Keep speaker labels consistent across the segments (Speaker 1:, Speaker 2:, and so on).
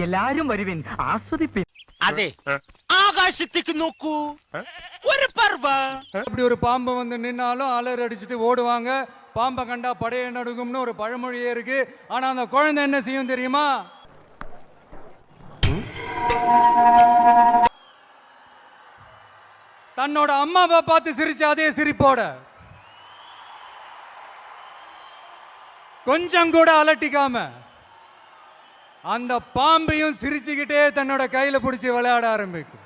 Speaker 1: എല്ലാരും വരുവിൻ, ആസ്വദിപ്പിൻ.
Speaker 2: അതെ, ആകാശത്തേക്ക് നോക്കൂ, ഒരു പർവ.
Speaker 3: அப்படி ஒரு பாம்பு வந்து நின்னாலும் அலர் அடிச்சுட்டு ஓடுவாங்க. பாம்பை கண்டா படையை நடுங்கும்னு ஒரு பழமொழியே இருக்கு. ஆனா அந்த குழந்தை என்ன செய்யும் தெரியுமா? தன்னோட அம்மாவை பார்த்து சிரிச்ச அதே சிரிப்போட கொஞ்சம் கூட அலட்டிக்காம அந்த பாம்பையும் சிரிச்சுக்கிட்டே தன்னோட கையில பிடிச்சி விளையாட ஆரம்பிக்கும்.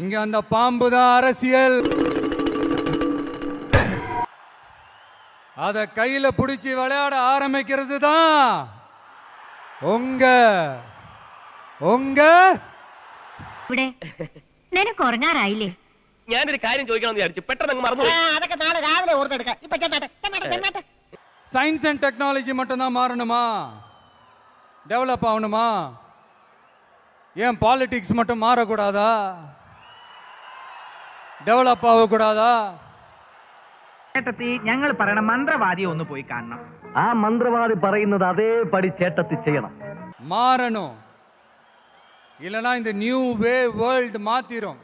Speaker 3: இங்க அந்த பாம்பு தான் அரசியல். அத கையில பிடிச்சி விளையாட ஆரம்பிக்கிறது தான் உங்க
Speaker 4: ഇവിടെ നിനക്ക് ഉറങ്ങാറായില്ലേ?
Speaker 5: ഞാനൊരു കാര്യം ചോദിക്കണം വിചാരിച്ചു, പെട്ടെന്ന് മറന്നു.
Speaker 6: അതൊക്കെ നാളെ രാവിലെ ഓർത്തെടുക്കാം. ഇപ്പൊ ചെന്നാട്ടെ.
Speaker 3: சயின்ஸ் அண்ட் டெக்னாலஜி மட்டும்தான் மாறணுமா? டெவலப் ஆகணுமா? ஏன் பாலிடிக்ஸ் மட்டும் மாறக்கூடாதா? ഡെവലപ്പ് ആവக்கூடாதா?
Speaker 1: ചേട്ടത്തി, ഞങ്ങൾ പറയണ മന്ത്രവാദിയെ ഒന്ന് പോയി കാണണം.
Speaker 7: ആ മന്ത്രവാദി പറയുന്നത് അതേപടി ചേട്ടത്തി ചെയ്യണം.
Speaker 3: மாறணும், இல்லைன்னா இந்த நியூ வே வேர்ல்டு மாத்திரும்.